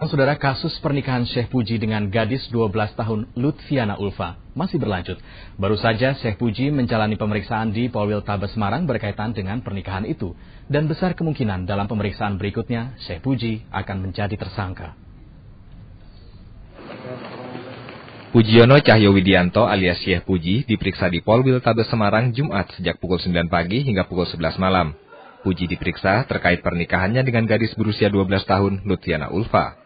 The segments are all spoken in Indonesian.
Saudara, kasus pernikahan Syekh Puji dengan gadis 12 tahun Lutfiana Ulfa masih berlanjut. Baru saja Syekh Puji menjalani pemeriksaan di Polwiltabes Semarang berkaitan dengan pernikahan itu. Dan besar kemungkinan dalam pemeriksaan berikutnya, Syekh Puji akan menjadi tersangka. Pujiono Cahyo Widianto alias Syekh Puji diperiksa di Polwiltabes Semarang Jumat sejak pukul 9 pagi hingga pukul 11 malam. Puji diperiksa terkait pernikahannya dengan gadis berusia 12 tahun Lutfiana Ulfa.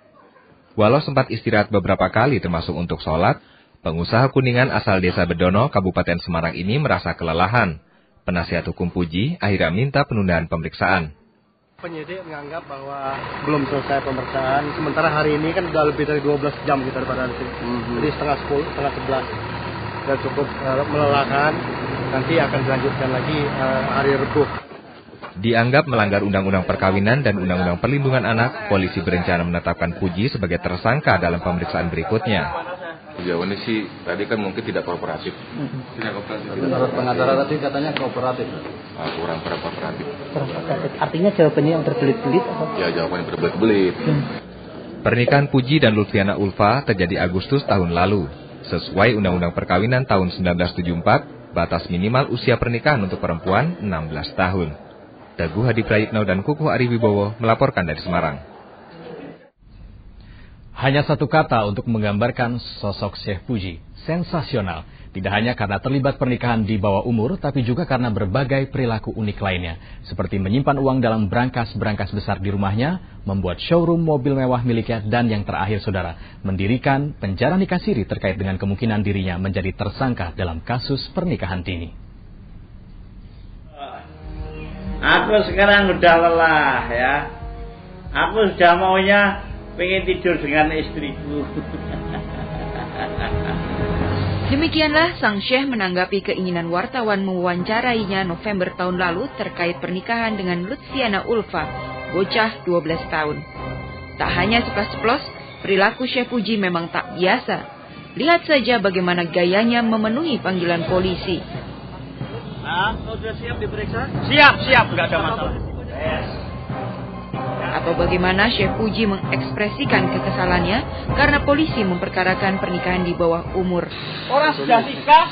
Walau sempat istirahat beberapa kali termasuk untuk sholat, pengusaha Kuningan asal Desa Bedono, Kabupaten Semarang ini merasa kelelahan. Penasihat hukum Puji akhirnya minta penundaan pemeriksaan. Penyidik menganggap bahwa belum selesai pemeriksaan, sementara hari ini kan sudah lebih dari 12 jam kita daripada nanti. Jadi setengah 10, setengah 11. Dan cukup melelahkan, nanti akan dilanjutkan lagi hari Rabu. Dianggap melanggar Undang-Undang Perkawinan dan Undang-Undang Perlindungan Anak, polisi berencana menetapkan Puji sebagai tersangka dalam pemeriksaan berikutnya. Jawabannya sih, tadi kan mungkin tidak kooperatif. Tidak kooperatif. Menurut pengacara tadi katanya kooperatif. Kurang kooperatif. Artinya jawabannya yang berbelit-belit? Ya, jawabannya berbelit-belit. Pernikahan Puji dan Lutfiana Ulfa terjadi Agustus tahun lalu. Sesuai Undang-Undang Perkawinan tahun 1974, batas minimal usia pernikahan untuk perempuan 16 tahun. Teguh Hadi Prayitno dan Kukuh Ari Wibowo melaporkan dari Semarang. Hanya satu kata untuk menggambarkan sosok Syekh Puji, sensasional. Tidak hanya karena terlibat pernikahan di bawah umur, tapi juga karena berbagai perilaku unik lainnya. Seperti menyimpan uang dalam berangkas-berangkas besar di rumahnya, membuat showroom mobil mewah miliknya, dan yang terakhir saudara, mendirikan penjara nikah siri terkait dengan kemungkinan dirinya menjadi tersangka dalam kasus pernikahan dini. Aku sekarang udah lelah ya. Aku sudah maunya pengen tidur dengan istriku. Demikianlah sang Syekh menanggapi keinginan wartawan mewawancarainya November tahun lalu terkait pernikahan dengan Lutfiana Ulfa, bocah 12 tahun. Tak hanya ceplos-ceplos, perilaku Syekh Puji memang tak biasa. Lihat saja bagaimana gayanya memenuhi panggilan polisi. Sudah siap diperiksa? Siap, nggak ada masalah. Atau bagaimana Syekh Puji mengekspresikan kekesalannya karena polisi memperkarakan pernikahan di bawah umur. Orang sudah nikah,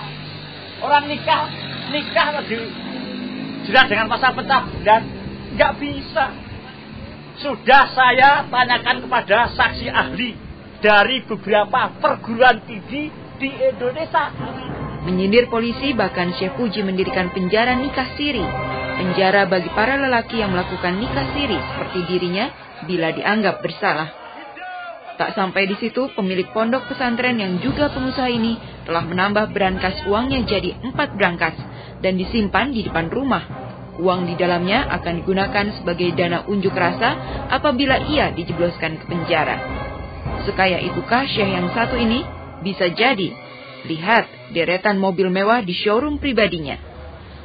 orang nikah jelas dengan pasal pencabulan, nggak bisa. Sudah saya tanyakan kepada saksi ahli dari beberapa perguruan tinggi di Indonesia. Menyindir polisi, bahkan Syekh Puji mendirikan penjara nikah siri. Penjara bagi para lelaki yang melakukan nikah siri seperti dirinya bila dianggap bersalah. Tak sampai di situ, pemilik pondok pesantren yang juga pengusaha ini telah menambah berangkas uangnya jadi 4 berangkas dan disimpan di depan rumah. Uang di dalamnya akan digunakan sebagai dana unjuk rasa apabila ia dijebloskan ke penjara. Sekaya itukah Syekh yang satu ini? Bisa jadi. Lihat deretan mobil mewah di showroom pribadinya.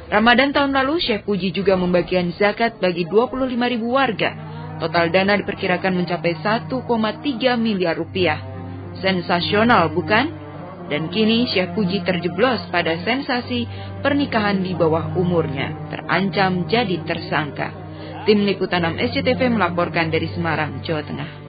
Ramadan tahun lalu, Syekh Puji juga membagikan zakat bagi 25.000 warga. Total dana diperkirakan mencapai 1,3 miliar rupiah. Sensasional, bukan? Dan kini Syekh Puji terjeblos pada sensasi pernikahan di bawah umurnya. Terancam jadi tersangka. Tim Liputan 6 SCTV melaporkan dari Semarang, Jawa Tengah.